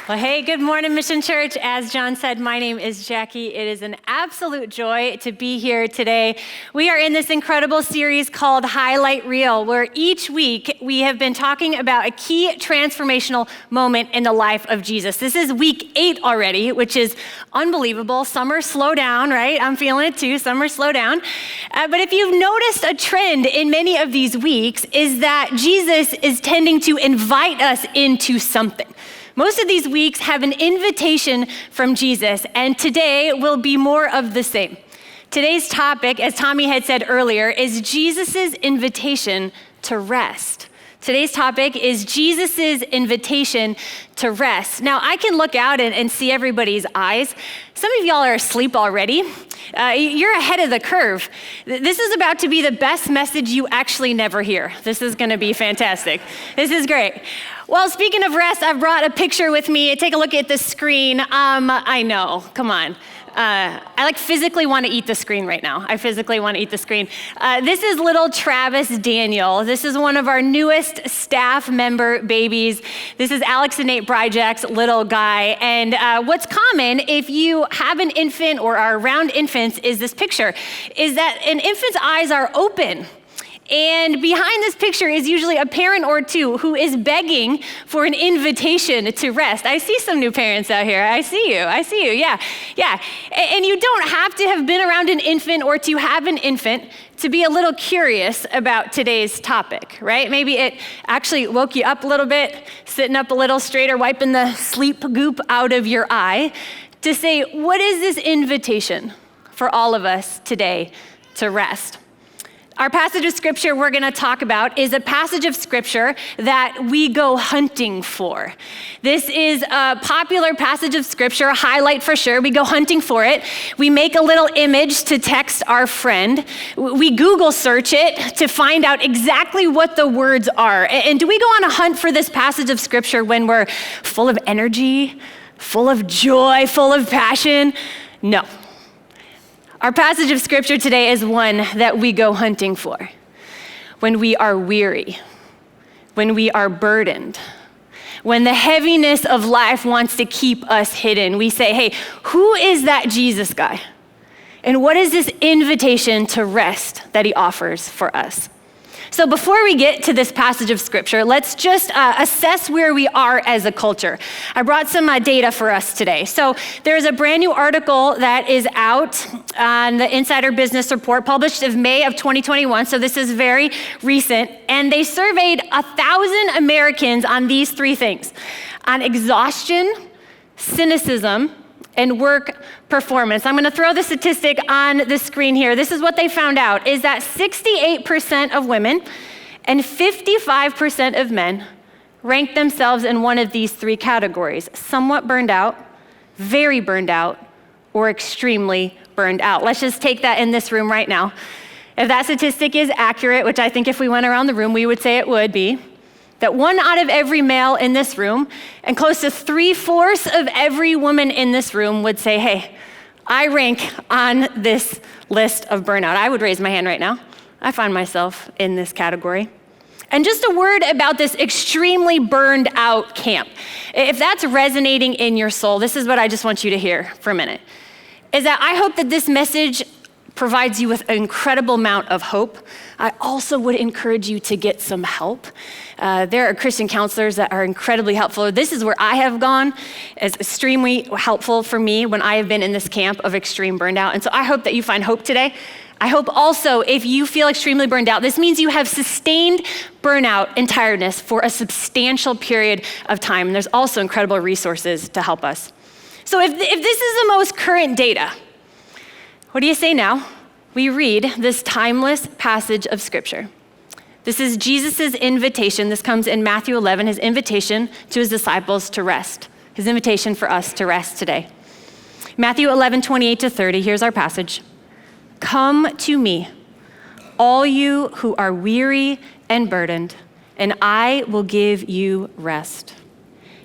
Well, hey, good morning, Mission Church. As John said, my name is Jackie. It is an absolute joy to be here today. We are in this incredible series called Highlight Reel, where each week we have been talking about a key transformational moment in the life of Jesus. This is week 8 already, which is unbelievable. Summer, slow down, right? I'm feeling it too. Summer, slow down. But if you've noticed a trend in many of these weeks is that Jesus is tending to invite us into something. Most of these weeks have an invitation from Jesus, and today will be more of the same. Today's topic, as Tommy had said earlier, is Jesus' invitation to rest. Today's topic is Jesus' invitation to rest. Now, I can look out and see everybody's eyes. Some of y'all are asleep already. You're ahead of the curve. This is about to be the best message you actually never hear. This is going to be fantastic. This is great. Well, speaking of rest, I've brought a picture with me. Take a look at the screen. I know, come on. I physically want to eat the screen right now. I physically want to eat the screen. This is little Travis Daniel. This is one of our newest staff member babies. This is Alex and Nate Bryjack's little guy. And what's common if you have an infant or are around infants is this picture, is that an infant's eyes are open. And behind this picture is usually a parent or two who is begging for an invitation to rest. I see some new parents out here. I see you, yeah. And you don't have to have been around an infant or to have an infant to be a little curious about today's topic, right? Maybe it actually woke you up a little bit, sitting up a little straighter, wiping the sleep goop out of your eye to say, what is this invitation for all of us today to rest? Our passage of scripture we're going to talk about is a passage of scripture that we go hunting for. This is a popular passage of scripture, a highlight for sure. We go hunting for it. We make a little image to text our friend. We Google search it to find out exactly what the words are. And do we go on a hunt for this passage of scripture when we're full of energy, full of joy, full of passion? No. Our passage of scripture today is one that we go hunting for when we are weary, when we are burdened, when the heaviness of life wants to keep us hidden. We say, hey, who is that Jesus guy? And what is this invitation to rest that he offers for us? So before we get to this passage of scripture, let's just assess where we are as a culture. I brought some data for us today. So there's a brand new article that is out on the Insider Business Report, published in May of 2021. So this is very recent. And they surveyed 1,000 Americans on these 3 things: on exhaustion, cynicism, and work performance. I'm going to throw the statistic on the screen here. This is what they found out, is that 68% of women and 55% of men rank themselves in one of these 3 categories: somewhat burned out, very burned out, or extremely burned out. Let's just take that in this room right now. If that statistic is accurate, which I think if we went around the room, we would say it would be, that 1 out of every male in this room and close to 3/4 of every woman in this room would say, hey, I rank on this list of burnout. I would raise my hand right now. I find myself in this category. And just a word about this extremely burned out camp. If that's resonating in your soul, this is what I just want you to hear for a minute, is that I hope that this message provides you with an incredible amount of hope. I also would encourage you to get some help. There are Christian counselors that are incredibly helpful. This is where I have gone. It's extremely helpful for me when I have been in this camp of extreme burnout. And so I hope that you find hope today. I hope also if you feel extremely burned out, this means you have sustained burnout and tiredness for a substantial period of time. And there's also incredible resources to help us. So if this is the most current data, what do you say now? We read this timeless passage of scripture. This is Jesus' invitation. This comes in Matthew 11, his invitation to his disciples to rest, his invitation for us to rest today. Matthew 11, 28-30, here's our passage. Come to me, all you who are weary and burdened, and I will give you rest.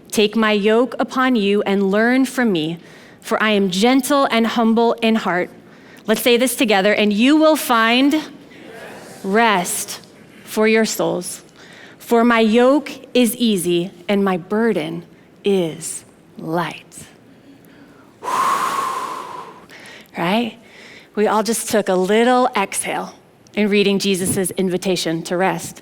Take my yoke upon you and learn from me, for I am gentle and humble in heart. Let's say this together, and you will find rest for your souls. For my yoke is easy and my burden is light. Right? We all just took a little exhale in reading Jesus' invitation to rest.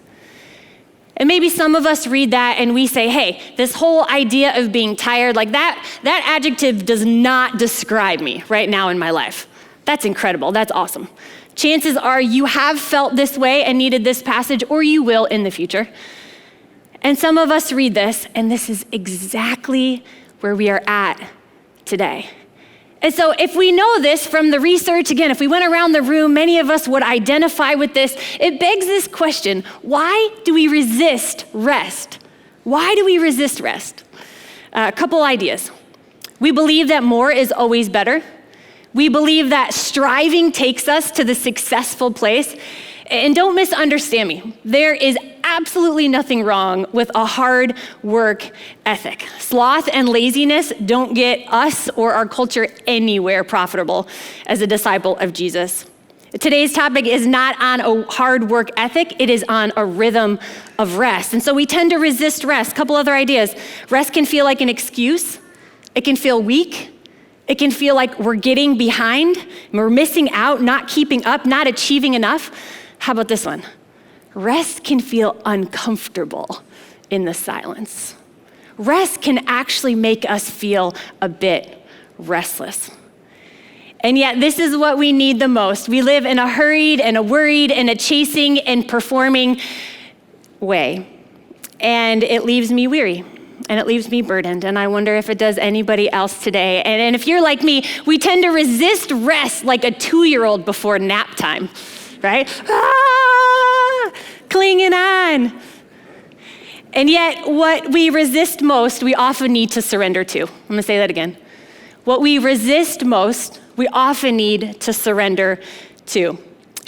And maybe some of us read that and we say, hey, this whole idea of being tired, like that adjective does not describe me right now in my life. That's incredible. That's awesome. Chances are you have felt this way and needed this passage, or you will in the future. And some of us read this, and this is exactly where we are at today. And so if we know this from the research, again, if we went around the room, many of us would identify with this. It begs this question: why do we resist rest? Why do we resist rest? A couple ideas. We believe that more is always better. We believe that striving takes us to the successful place. And don't misunderstand me. There is absolutely nothing wrong with a hard work ethic. Sloth and laziness don't get us or our culture anywhere profitable as a disciple of Jesus. Today's topic is not on a hard work ethic, it is on a rhythm of rest. And so we tend to resist rest. A couple other ideas. Rest can feel like an excuse. It can feel weak. It can feel like we're getting behind, we're missing out, not keeping up, not achieving enough. How about this one? Rest can feel uncomfortable in the silence. Rest can actually make us feel a bit restless. And yet this is what we need the most. We live in a hurried and a worried and a chasing and performing way. And it leaves me weary. And it leaves me burdened, and I wonder if it does anybody else today. And if you're like me, we tend to resist rest like a 2-year-old before nap time, right? Clinging on. And yet, what we resist most, we often need to surrender to. I'm gonna say that again. What we resist most, we often need to surrender to.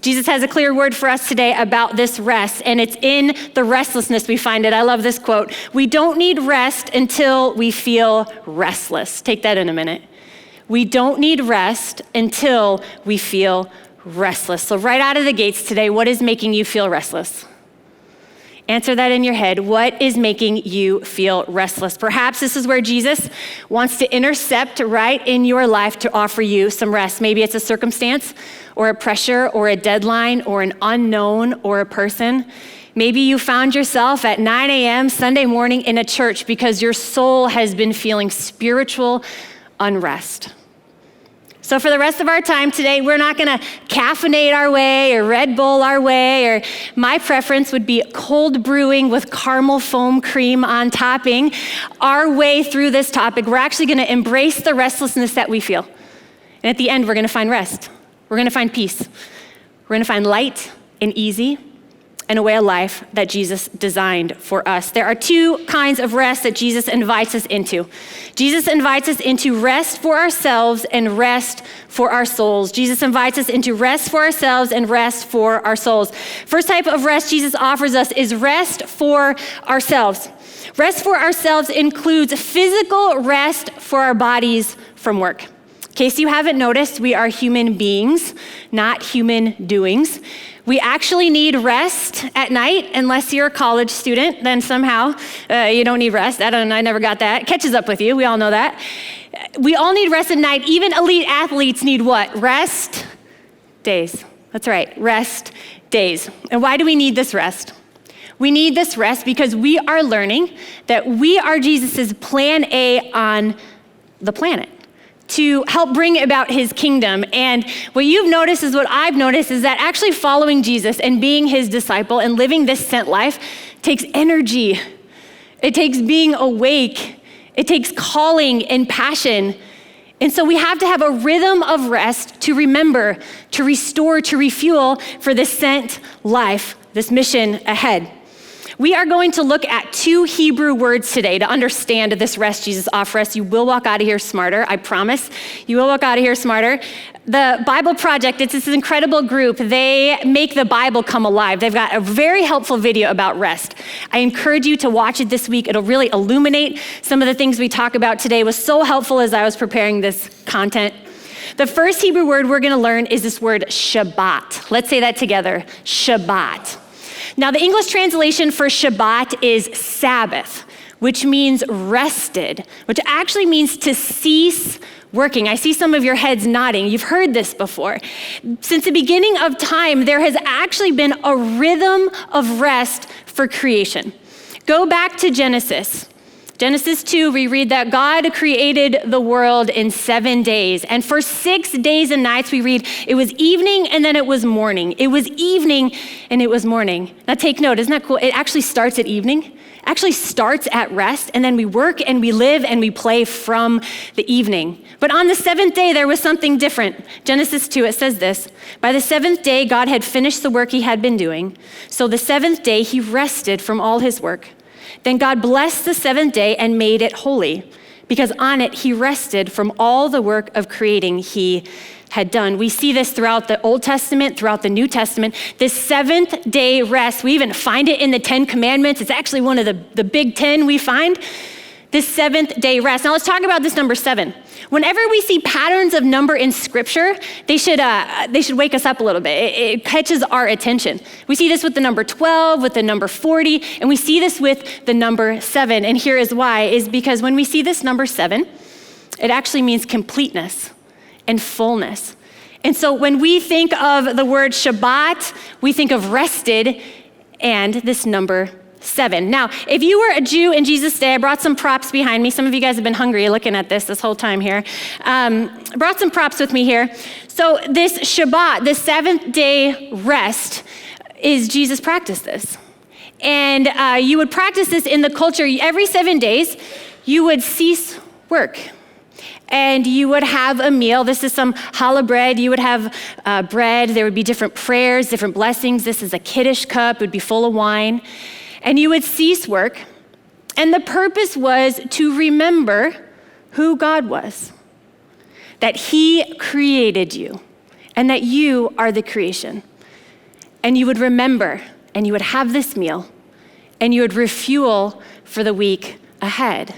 Jesus has a clear word for us today about this rest, and it's in the restlessness we find it. I love this quote. We don't need rest until we feel restless. Take that in a minute. We don't need rest until we feel restless. So right out of the gates today, what is making you feel restless? Answer that in your head. What is making you feel restless? Perhaps this is where Jesus wants to intercept right in your life to offer you some rest. Maybe it's a circumstance or a pressure or a deadline or an unknown or a person. Maybe you found yourself at 9 a.m. Sunday morning in a church because your soul has been feeling spiritual unrest. So for the rest of our time today, we're not gonna caffeinate our way or Red Bull our way, or my preference would be cold brewing with caramel foam cream on topping our way through this topic. We're actually gonna embrace the restlessness that we feel. And at the end, we're gonna find rest. We're gonna find peace. We're gonna find light and easy and a way of life that Jesus designed for us. There are 2 kinds of rest that Jesus invites us into. Jesus invites us into rest for ourselves and rest for our souls. Jesus invites us into rest for ourselves and rest for our souls. First type of rest Jesus offers us is rest for ourselves. Rest for ourselves includes physical rest for our bodies from work. In case you haven't noticed, we are human beings, not human doings. We actually need rest at night, unless you're a college student, then somehow you don't need rest. I never got that. It catches up with you, we all know that. We all need rest at night. Even elite athletes need what? Rest days. That's right, rest days. And why do we need this rest? We need this rest because we are learning that we are Jesus's plan A on the planet to help bring about his kingdom. And what you've noticed is what I've noticed is that actually following Jesus and being his disciple and living this sent life takes energy. It takes being awake. It takes calling and passion. And so we have to have a rhythm of rest to remember, to restore, to refuel for this sent life, this mission ahead. We are going to look at 2 Hebrew words today to understand this rest Jesus offers us. You will walk out of here smarter, I promise. You will walk out of here smarter. The Bible Project, it's this incredible group. They make the Bible come alive. They've got a very helpful video about rest. I encourage you to watch it this week. It'll really illuminate some of the things we talk about today. It was so helpful as I was preparing this content. The first Hebrew word we're gonna learn is this word Shabbat. Let's say that together, Shabbat. Now, the English translation for Shabbat is Sabbath, which means rested, which actually means to cease working. I see some of your heads nodding. You've heard this before. Since the beginning of time, there has actually been a rhythm of rest for creation. Go back to Genesis. Genesis 2, we read that God created the world in 7 days. And for 6 days and nights, we read it was evening and then it was morning. It was evening and it was morning. Now take note, isn't that cool? It actually starts at evening. It actually starts at rest, and then we work and we live and we play from the evening. But on the 7th day, there was something different. Genesis 2, it says this: by the 7th day, God had finished the work he had been doing. So the 7th day, he rested from all his work. Then God blessed the 7th day and made it holy, because on it he rested from all the work of creating he had done. We see this throughout the Old Testament, throughout the New Testament. This 7th day rest, we even find it in the 10 Commandments. It's actually one of the big 10 we find. This 7th day rest. Now let's talk about this number 7. Whenever we see patterns of number in Scripture, they should wake us up a little bit. It catches our attention. We see this with the number 12, with the number 40, and we see this with the number 7. And here is why, is because when we see this number 7, it actually means completeness and fullness. And so when we think of the word Shabbat, we think of rested and this number 7. Now, if you were a Jew in Jesus' day, I brought some props behind me. Some of you guys have been hungry looking at this whole time here. Brought some props with me here. So this Shabbat, the 7th day rest, is Jesus practiced this. And you would practice this in the culture. Every 7 days, you would cease work. And you would have a meal. This is some challah bread. You would have bread. There would be different prayers, different blessings. This is a kiddush cup. It would be full of wine. And you would cease work. And the purpose was to remember who God was, that he created you, and that you are the creation. And you would remember, and you would have this meal, and you would refuel for the week ahead.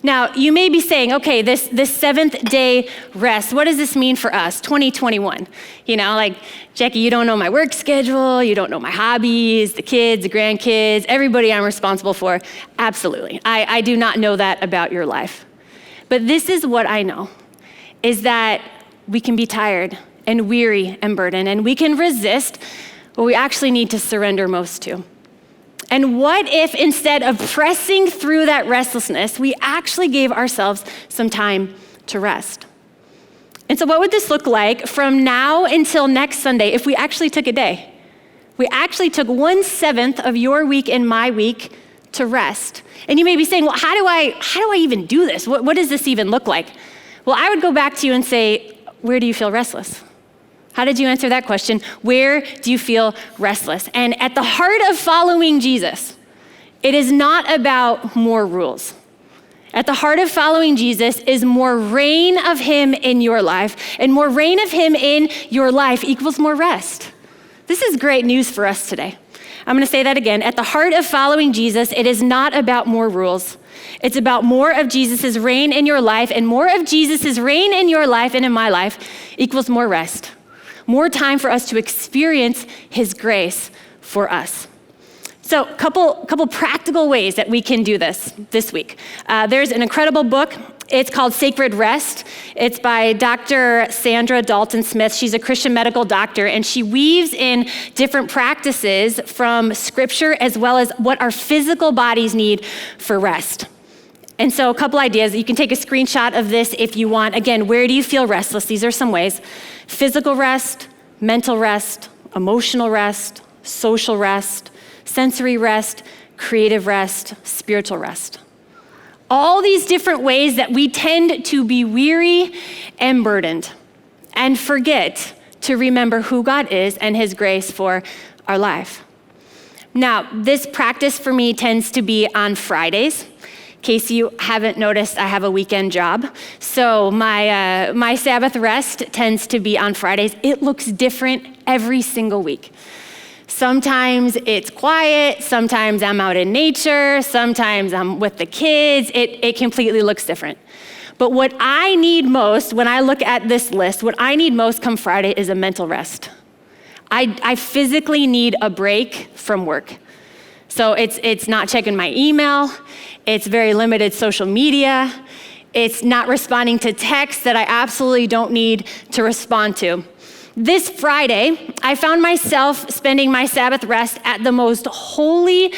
Now, you may be saying, okay, this 7th day rest, what does this mean for us, 2021? You know, like, Jackie, you don't know my work schedule, you don't know my hobbies, the kids, the grandkids, everybody I'm responsible for. Absolutely. I do not know that about your life. But this is what I know, is that we can be tired and weary and burdened, and we can resist what we actually need to surrender most to. And what if instead of pressing through that restlessness, we actually gave ourselves some time to rest? And so what would this look like from now until next Sunday if we actually took a day? We actually took 1/7 of your week and my week to rest. And you may be saying, well, how do I even do this? What does this even look like? Well, I would go back to you and say, where do you feel restless? How did you answer that question? Where do you feel restless? And at the heart of following Jesus, it is not about more rules. At the heart of following Jesus is more reign of him in your life, and more reign of him in your life equals more rest. This is great news for us today. I'm gonna say that again. At the heart of following Jesus, it is not about more rules. It's about more of Jesus' reign in your life, and more of Jesus' reign in your life and in my life equals more rest. More time for us to experience his grace for us. So a couple practical ways that we can do this week. There's an incredible book. It's called Sacred Rest. It's by Dr. Sandra Dalton Smith. She's a Christian medical doctor, and she weaves in different practices from scripture as well as what our physical bodies need for rest. And so a couple ideas. You can take a screenshot of this if you want. Again, where do you feel restless? These are some ways. Physical rest, mental rest, emotional rest, social rest, sensory rest, creative rest, spiritual rest. All these different ways that we tend to be weary and burdened and forget to remember who God is and his grace for our life. Now, this practice for me tends to be on Fridays. In case you haven't noticed, I have a weekend job. So my Sabbath rest tends to be on Fridays. It looks different every single week. Sometimes it's quiet, sometimes I'm out in nature, sometimes I'm with the kids. It completely looks different. But what I need most when I look at this list, what I need most come Friday is a mental rest. I physically need a break from work. So it's not checking my email. It's very limited social media. It's not responding to texts that I absolutely don't need to respond to. This Friday, I found myself spending my Sabbath rest at the most holy,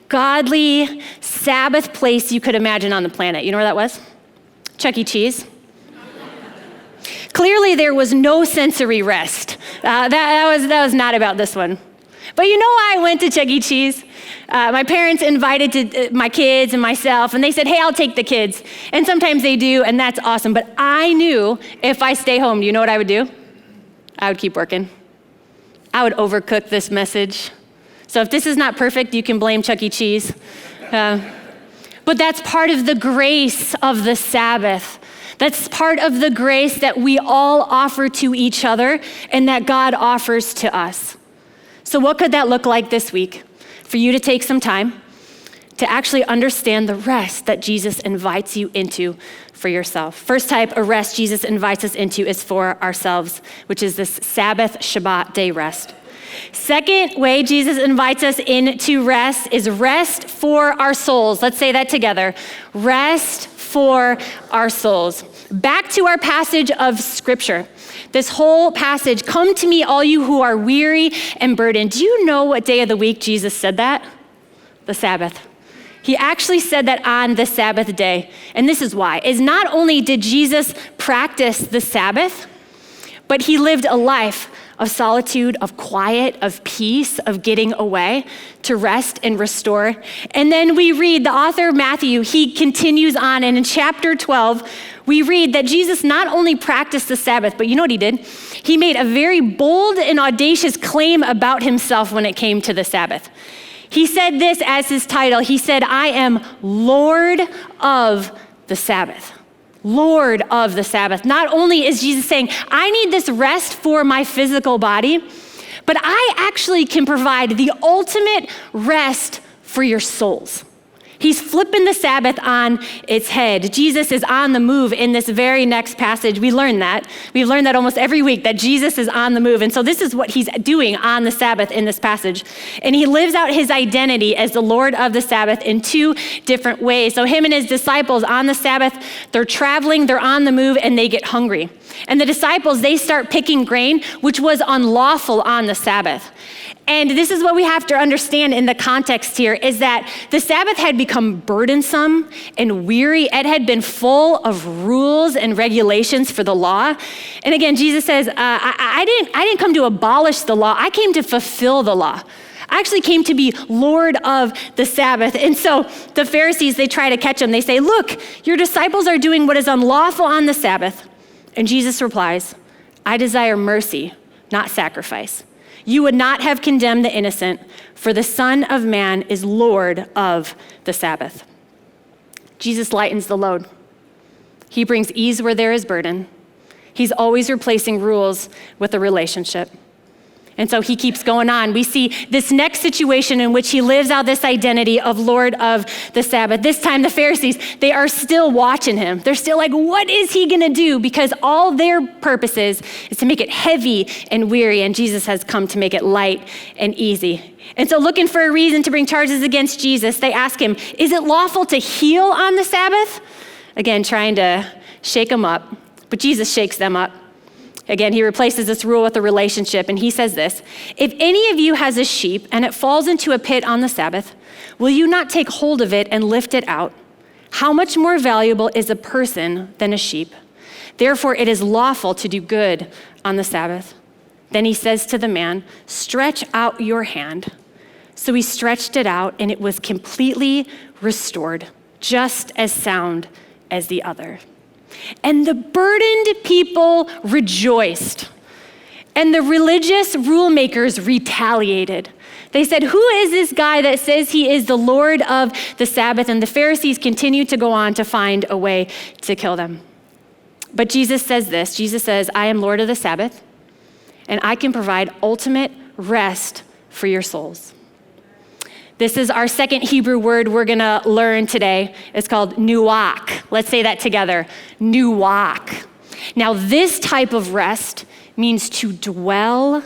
godly Sabbath place you could imagine on the planet. You know where that was? Chuck E. Cheese. Clearly, there was no sensory rest. That was not about this one. But you know why I went to Chuck E. Cheese? My parents invited my kids and myself, and they said, hey, I'll take the kids. And sometimes they do, and that's awesome. But I knew if I stay home, do you know what I would do? I would keep working. I would overcook this message. So if this is not perfect, you can blame Chuck E. Cheese. But that's part of the grace of the Sabbath. That's part of the grace that we all offer to each other and that God offers to us. So what could that look like this week? For you to take some time to actually understand the rest that Jesus invites you into for yourself. First type of rest Jesus invites us into is for ourselves, which is this Sabbath Shabbat day rest. Second way Jesus invites us into rest is rest for our souls. Let's say that together. Rest for our souls. Back to our passage of Scripture. This whole passage, come to me, all you who are weary and burdened. Do you know what day of the week Jesus said that? The Sabbath. He actually said that on the Sabbath day. And this is why. Is not only did Jesus practice the Sabbath, but he lived a life of solitude, of quiet, of peace, of getting away to rest and restore. And then we read, the author of Matthew, he continues on, and in chapter 12, we read that Jesus not only practiced the Sabbath, but you know what he did? He made a very bold and audacious claim about himself when it came to the Sabbath. He said this as his title. He said, I am Lord of the Sabbath. Lord of the Sabbath. Not only is Jesus saying, I need this rest for my physical body, but I actually can provide the ultimate rest for your souls. He's flipping the Sabbath on its head. Jesus is on the move in this very next passage. We learn that. We've learned that almost every week, that Jesus is on the move. And so this is what he's doing on the Sabbath in this passage. And he lives out his identity as the Lord of the Sabbath in two different ways. So him and his disciples on the Sabbath, they're traveling, they're on the move, and they get hungry. And the disciples, they start picking grain, which was unlawful on the Sabbath. And this is what we have to understand in the context here, is that the Sabbath had become burdensome and weary. It had been full of rules and regulations for the law. And again, Jesus says, I didn't come to abolish the law. I came to fulfill the law. I actually came to be Lord of the Sabbath. And so the Pharisees, they try to catch him. They say, look, your disciples are doing what is unlawful on the Sabbath. And Jesus replies, I desire mercy, not sacrifice. You would not have condemned the innocent, for the Son of Man is Lord of the Sabbath. Jesus lightens the load. He brings ease where there is burden. He's always replacing rules with a relationship. And so he keeps going on. We see this next situation in which he lives out this identity of Lord of the Sabbath. This time the Pharisees, they are still watching him. They're still like, what is he gonna do? Because all their purposes is to make it heavy and weary, and Jesus has come to make it light and easy. And so looking for a reason to bring charges against Jesus, they ask him, is it lawful to heal on the Sabbath? Again, trying to shake them up, but Jesus shakes them up. Again, he replaces this rule with a relationship, and he says this, if any of you has a sheep and it falls into a pit on the Sabbath, will you not take hold of it and lift it out? How much more valuable is a person than a sheep? Therefore, it is lawful to do good on the Sabbath. Then he says to the man, stretch out your hand. So he stretched it out, and it was completely restored, just as sound as the other. And the burdened people rejoiced, and the religious rule makers retaliated. They said, who is this guy that says he is the Lord of the Sabbath? And the Pharisees continued to go on to find a way to kill them. But Jesus says this, Jesus says, I am Lord of the Sabbath, and I can provide ultimate rest for your souls. This is our second Hebrew word we're gonna learn today. It's called Nuach. Let's say that together, Nuach. Now this type of rest means to dwell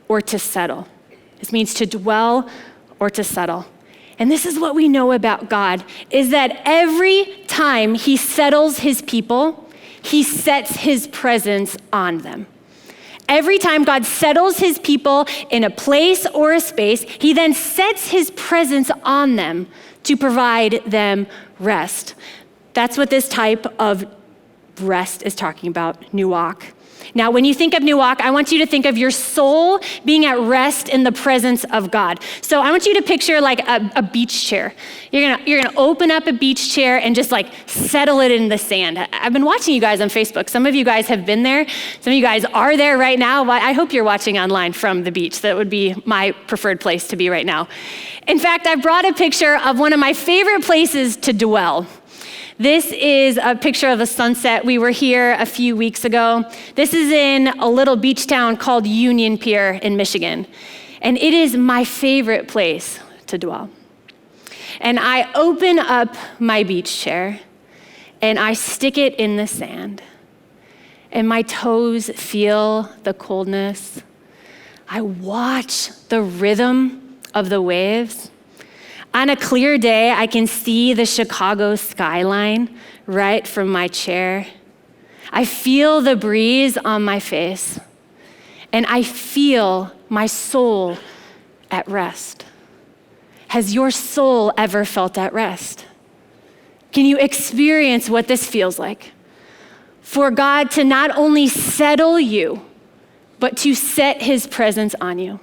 or to settle. This means to dwell or to settle. And this is what we know about God, is that every time he settles his people, he sets his presence on them. Every time God settles his people in a place or a space, he then sets his presence on them to provide them rest. That's what this type of rest is talking about, Nuach. Now, when you think of Nuach, I want you to think of your soul being at rest in the presence of God. So I want you to picture like a beach chair. You're gonna open up a beach chair and just like settle it in the sand. I've been watching you guys on Facebook. Some of you guys have been there. Some of you guys are there right now. I hope you're watching online from the beach. That would be my preferred place to be right now. In fact, I brought a picture of one of my favorite places to dwell. This is a picture of a sunset. We were here a few weeks ago. This is in a little beach town called Union Pier in Michigan. And it is my favorite place to dwell. And I open up my beach chair and I stick it in the sand. And my toes feel the coldness. I watch the rhythm of the waves. On a clear day, I can see the Chicago skyline right from my chair. I feel the breeze on my face, and I feel my soul at rest. Has your soul ever felt at rest? Can you experience what this feels like? For God to not only settle you, but to set his presence on you.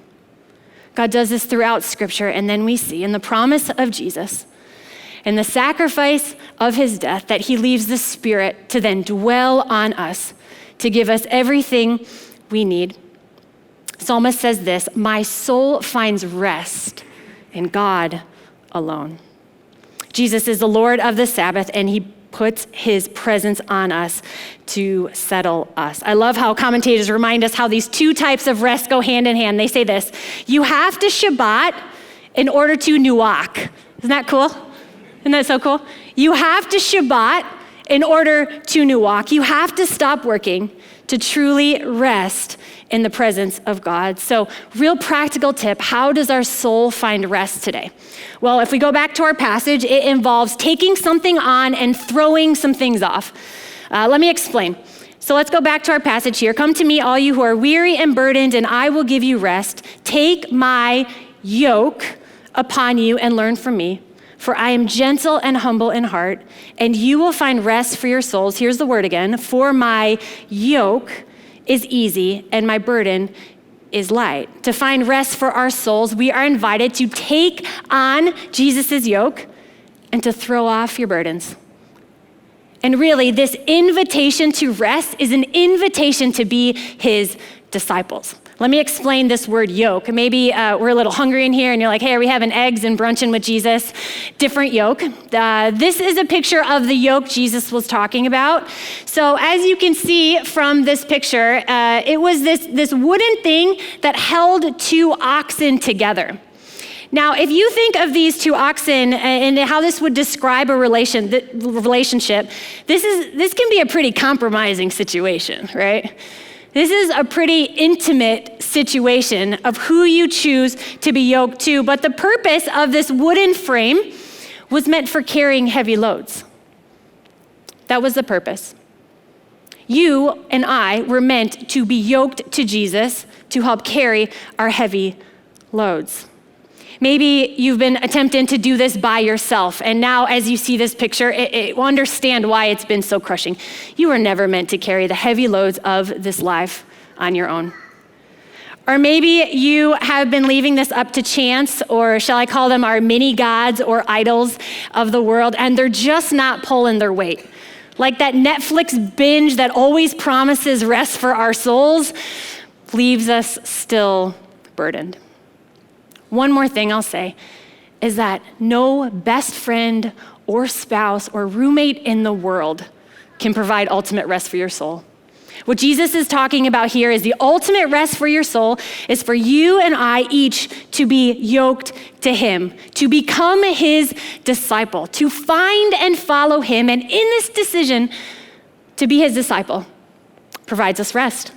God does this throughout Scripture, and then we see in the promise of Jesus and the sacrifice of his death that he leaves the Spirit to then dwell on us, to give us everything we need. Psalmist says this, "My soul finds rest in God alone." Jesus is the Lord of the Sabbath, and he puts his presence on us to settle us. I love how commentators remind us how these two types of rest go hand in hand. They say this, you have to Shabbat in order to Nuach. Isn't that cool? Isn't that so cool? You have to Shabbat in order to Nuach. You have to stop working to truly rest in the presence of God. So, real practical tip, how does our soul find rest today? Well, if we go back to our passage, it involves taking something on and throwing some things off. Let me explain. So let's go back to our passage here. Come to me, all you who are weary and burdened, and I will give you rest. Take my yoke upon you and learn from me, for I am gentle and humble in heart, and you will find rest for your souls. Here's the word again. For my yoke is easy and my burden is light. To find rest for our souls, we are invited to take on Jesus' yoke and to throw off your burdens. And really, this invitation to rest is an invitation to be his disciples. Let me explain this word yoke. Maybe we're a little hungry in here and you're like, hey, are we having eggs and brunching with Jesus? Different yoke. This is a picture of the yoke Jesus was talking about. So as you can see from this picture, it was this wooden thing that held two oxen together. Now, if you think of these two oxen and how this would describe a relationship, this can be a pretty compromising situation, right? This is a pretty intimate situation of who you choose to be yoked to, but the purpose of this wooden frame was meant for carrying heavy loads. That was the purpose. You and I were meant to be yoked to Jesus to help carry our heavy loads. Maybe you've been attempting to do this by yourself, and now as you see this picture, it will understand why it's been so crushing. You were never meant to carry the heavy loads of this life on your own. Or maybe you have been leaving this up to chance, or shall I call them our mini gods or idols of the world, and they're just not pulling their weight. Like that Netflix binge that always promises rest for our souls leaves us still burdened. One more thing I'll say is that no best friend or spouse or roommate in the world can provide ultimate rest for your soul. What Jesus is talking about here is the ultimate rest for your soul is for you and I each to be yoked to him, to become his disciple, to find and follow him. And in this decision to be his disciple provides us rest.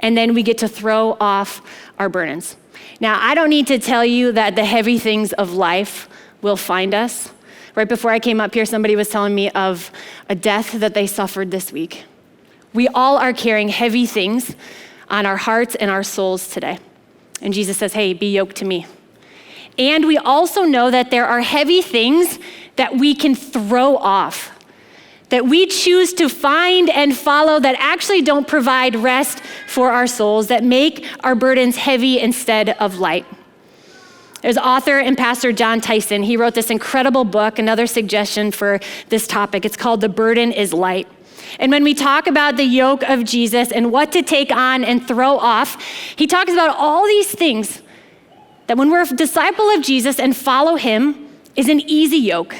And then we get to throw off our burdens. Now, I don't need to tell you that the heavy things of life will find us. Right before I came up here, somebody was telling me of a death that they suffered this week. We all are carrying heavy things on our hearts and our souls today. And Jesus says, hey, be yoked to me. And we also know that there are heavy things that we can throw off, that we choose to find and follow that actually don't provide rest for our souls, that make our burdens heavy instead of light. There's author and pastor John Tyson. He wrote this incredible book, another suggestion for this topic. It's called The Burden is Light. And when we talk about the yoke of Jesus and what to take on and throw off, he talks about all these things that when we're a disciple of Jesus and follow him is an easy yoke,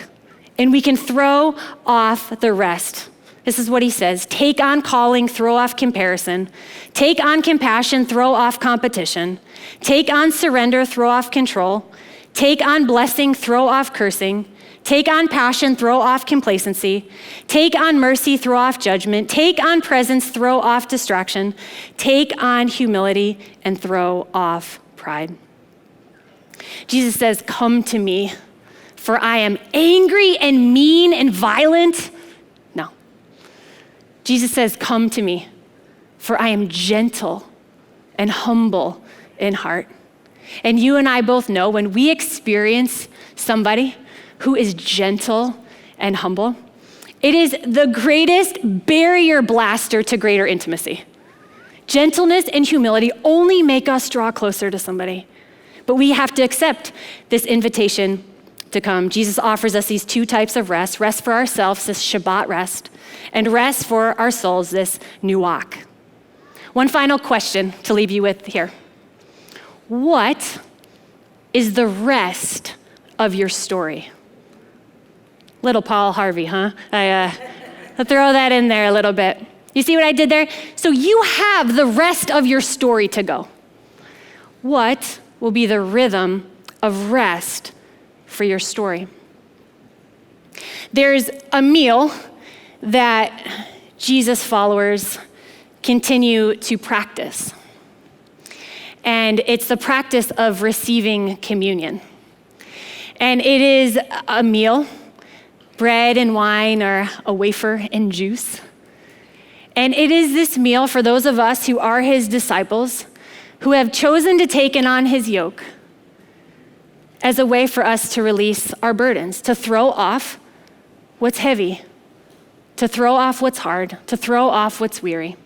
and we can throw off the rest. This is what he says: take on calling, throw off comparison. Take on compassion, throw off competition. Take on surrender, throw off control. Take on blessing, throw off cursing. Take on passion, throw off complacency. Take on mercy, throw off judgment. Take on presence, throw off distraction. Take on humility and throw off pride. Jesus says, come to me, for I am angry and mean and violent. No. Jesus says, come to me, for I am gentle and humble in heart. And you and I both know when we experience somebody who is gentle and humble, it is the greatest barrier blaster to greater intimacy. Gentleness and humility only make us draw closer to somebody. But we have to accept this invitation to come. Jesus offers us these two types of rest: rest for ourselves, this Shabbat rest, and rest for our souls, this Nuach. One final question to leave you with here. What is the rest of your story? Little Paul Harvey, huh? I'll throw that in there a little bit. You see what I did there? So you have the rest of your story to go. What will be the rhythm of rest for your story? There's a meal that Jesus followers continue to practice. And it's the practice of receiving communion. And it is a meal, bread and wine, or a wafer and juice. And it is this meal for those of us who are his disciples, who have chosen to take on his yoke as a way for us to release our burdens, to throw off what's heavy, to throw off what's hard, to throw off what's weary.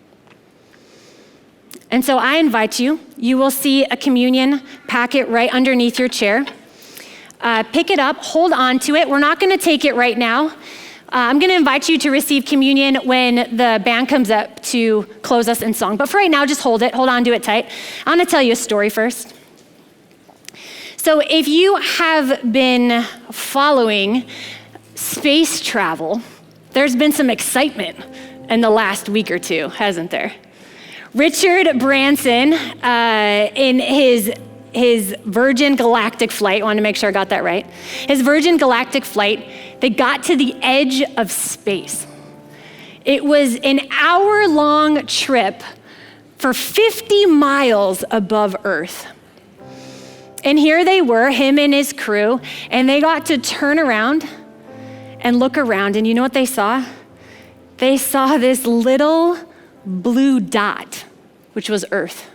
And so I invite you, you will see a communion packet right underneath your chair. Pick it up, hold on to it. We're not gonna take it right now. I'm gonna invite you to receive communion when the band comes up to close us in song. But for right now, just hold on to it tight. I wanna tell you a story first. So if you have been following space travel, there's been some excitement in the last week or two, hasn't there? Richard Branson, in his Virgin Galactic flight, I want to make sure I got that right. His Virgin Galactic flight, they got to the edge of space. It was an hour-long trip for 50 miles above Earth. And here they were, him and his crew, and they got to turn around and look around, and you know what they saw? They saw this little blue dot, which was Earth.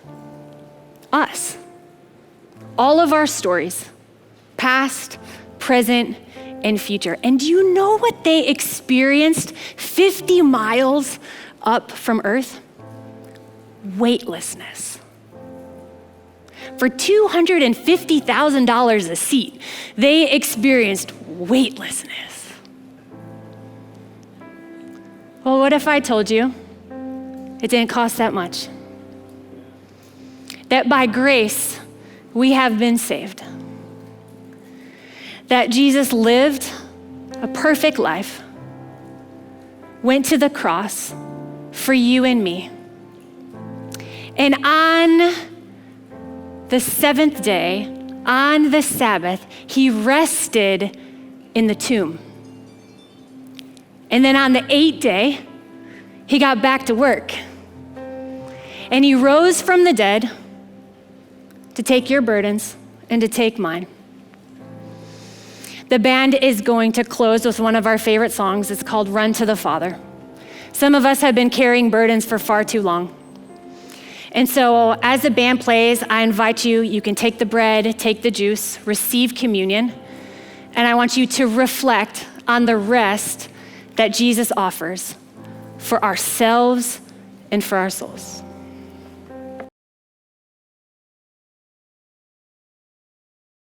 Us. All of our stories, past, present, and future. And do you know what they experienced 50 miles up from Earth? Weightlessness. For $250,000 a seat, they experienced weightlessness. Well, what if I told you it didn't cost that much? That by grace, we have been saved. That Jesus lived a perfect life, went to the cross for you and me. And on the seventh day, on the Sabbath, he rested in the tomb. And then on the eighth day, he got back to work. And he rose from the dead to take your burdens and to take mine. The band is going to close with one of our favorite songs. It's called Run to the Father. Some of us have been carrying burdens for far too long. And so as the band plays, I invite you can take the bread, take the juice, receive communion, and I want you to reflect on the rest that Jesus offers for ourselves and for our souls.